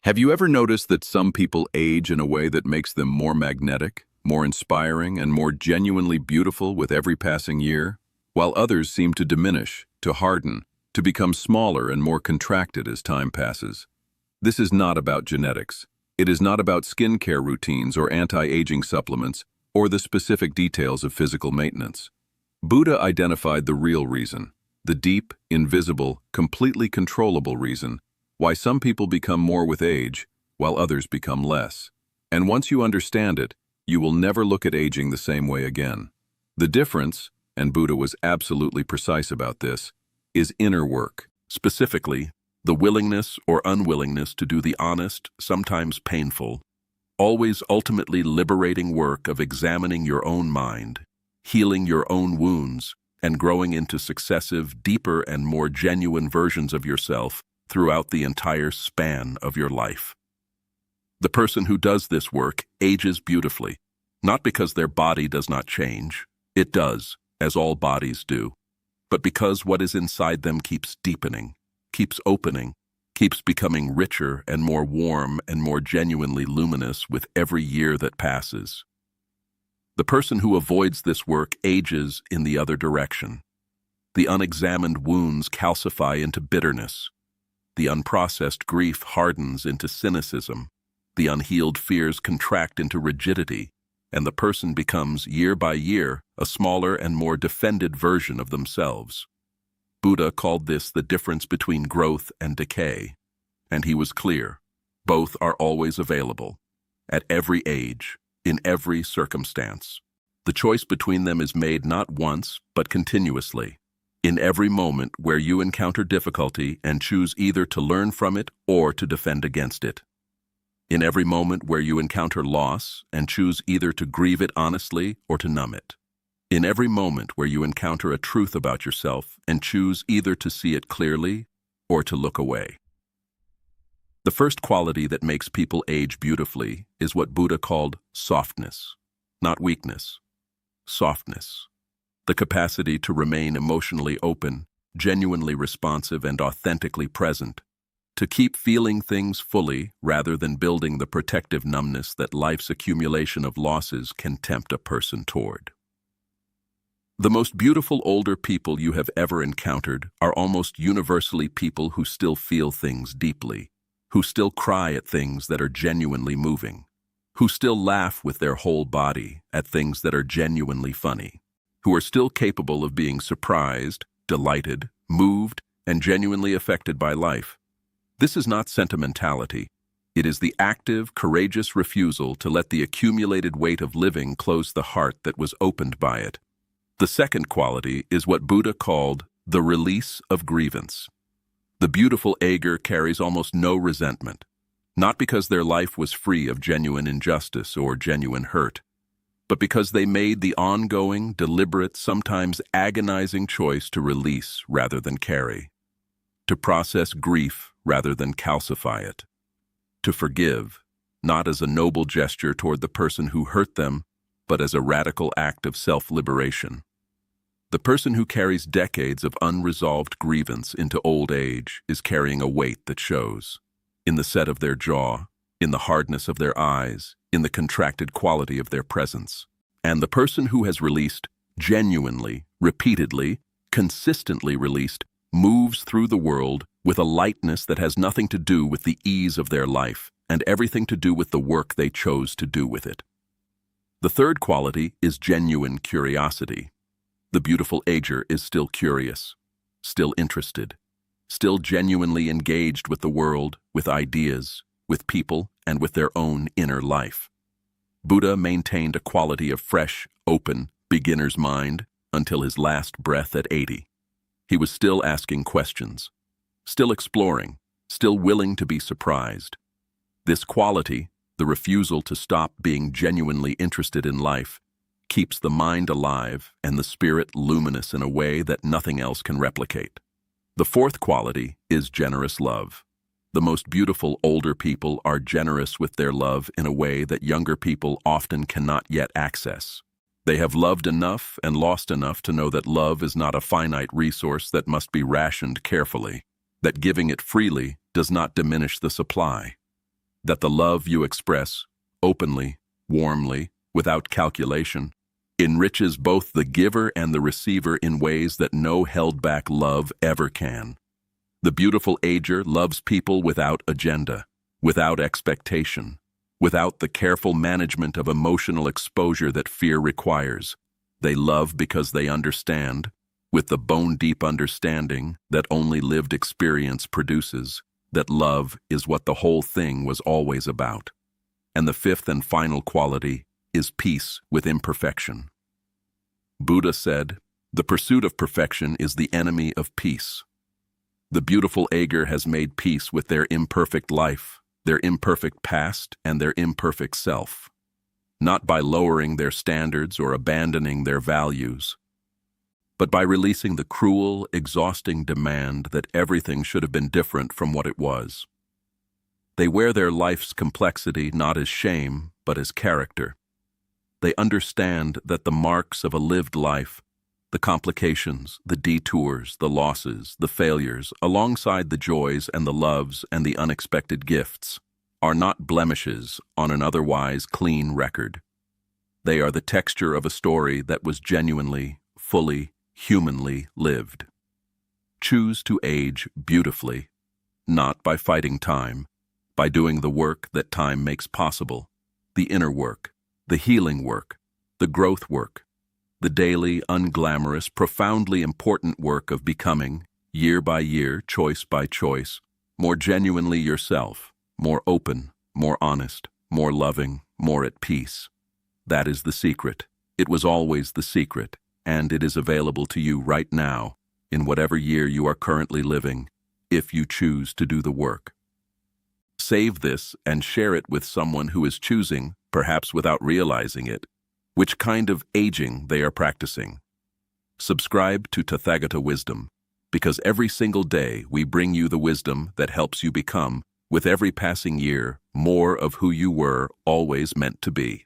Have you ever noticed that some people age in a way that makes them more magnetic, more inspiring, and more genuinely beautiful with every passing year, while others seem to diminish, to harden, to become smaller and more contracted as time passes? This is not about genetics. It is not about skincare routines or anti-aging supplements or the specific details of physical maintenance. Buddha identified the real reason, the deep, invisible, completely controllable reason why some people become more with age, while others become less. And once you understand it, you will never look at aging the same way again. The difference, and Buddha was absolutely precise about this, is inner work. Specifically, the willingness or unwillingness to do the honest, sometimes painful, always ultimately liberating work of examining your own mind, healing your own wounds, and growing into successive, deeper, and more genuine versions of yourself throughout the entire span of your life. The person who does this work ages beautifully, not because their body does not change. It does, as all bodies do, but because what is inside them keeps deepening, keeps opening, keeps becoming richer and more warm and more genuinely luminous with every year that passes. The person who avoids this work ages in the other direction. The unexamined wounds calcify into bitterness. The unprocessed grief hardens into cynicism. The unhealed fears contract into rigidity, and the person becomes, year by year, a smaller and more defended version of themselves. Buddha called this the difference between growth and decay, and he was clear. Both are always available, at every age, in every circumstance. The choice between them is made not once, but continuously, in every moment where you encounter difficulty and choose either to learn from it or to defend against it. In every moment where you encounter loss and choose either to grieve it honestly or to numb it. In every moment where you encounter a truth about yourself and choose either to see it clearly or to look away. The first quality that makes people age beautifully is what Buddha called softness, not weakness. Softness. The capacity to remain emotionally open, genuinely responsive, and authentically present. To keep feeling things fully rather than building the protective numbness that life's accumulation of losses can tempt a person toward. The most beautiful older people you have ever encountered are almost universally people who still feel things deeply, who still cry at things that are genuinely moving, who still laugh with their whole body at things that are genuinely funny, who are still capable of being surprised, delighted, moved, and genuinely affected by life. This is not sentimentality. It is the active, courageous refusal to let the accumulated weight of living close the heart that was opened by it. The second quality is what Buddha called the release of grievance. The beautiful ager carries almost no resentment, not because their life was free of genuine injustice or genuine hurt, but because they made the ongoing, deliberate, sometimes agonizing choice to release rather than carry, to process grief rather than calcify it, to forgive, not as a noble gesture toward the person who hurt them, but as a radical act of self-liberation. The person who carries decades of unresolved grievance into old age is carrying a weight that shows in the set of their jaw, in the hardness of their eyes, in the contracted quality of their presence. And the person who has released, genuinely, repeatedly, consistently released, moves through the world with a lightness that has nothing to do with the ease of their life and everything to do with the work they chose to do with it. The third quality is genuine curiosity. The beautiful ager is still curious, still interested, still genuinely engaged with the world, with ideas, with people, and with their own inner life. Buddha maintained a quality of fresh, open, beginner's mind until his last breath at 80. He was still asking questions, still exploring, still willing to be surprised. This quality, the refusal to stop being genuinely interested in life, keeps the mind alive and the spirit luminous in a way that nothing else can replicate. The fourth quality is generous love. The most beautiful older people are generous with their love in a way that younger people often cannot yet access. They have loved enough and lost enough to know that love is not a finite resource that must be rationed carefully, that giving it freely does not diminish the supply. that the love you express, openly, warmly, without calculation, enriches both the giver and the receiver in ways that no held-back love ever can. The beautiful ager loves people without agenda, without expectation, without the careful management of emotional exposure that fear requires. They love because they understand, with the bone-deep understanding that only lived experience produces, that love is what the whole thing was always about. And the fifth and final quality is peace with imperfection. Buddha said, "The pursuit of perfection is the enemy of peace." The beautiful ager has made peace with their imperfect life, their imperfect past, and their imperfect self, not by lowering their standards or abandoning their values, but by releasing the cruel, exhausting demand that everything should have been different from what it was. They wear their life's complexity not as shame, but as character. They understand that the marks of a lived life, the complications, the detours, the losses, the failures, alongside the joys and the loves and the unexpected gifts, are not blemishes on an otherwise clean record. They are the texture of a story that was genuinely, fully, humanly lived. Choose to age beautifully, not by fighting time, by doing the work that time makes possible, the inner work, the healing work, the growth work, the daily, unglamorous, profoundly important work of becoming, year by year, choice by choice, more genuinely yourself, more open, more honest, more loving, more at peace. That is the secret. It was always the secret, and it is available to you right now, in whatever year you are currently living, if you choose to do the work. Save this and share it with someone who is choosing, perhaps without realizing it, which kind of aging they are practicing. Subscribe to Tathagata Wisdom, because every single day we bring you the wisdom that helps you become, with every passing year, more of who you were always meant to be.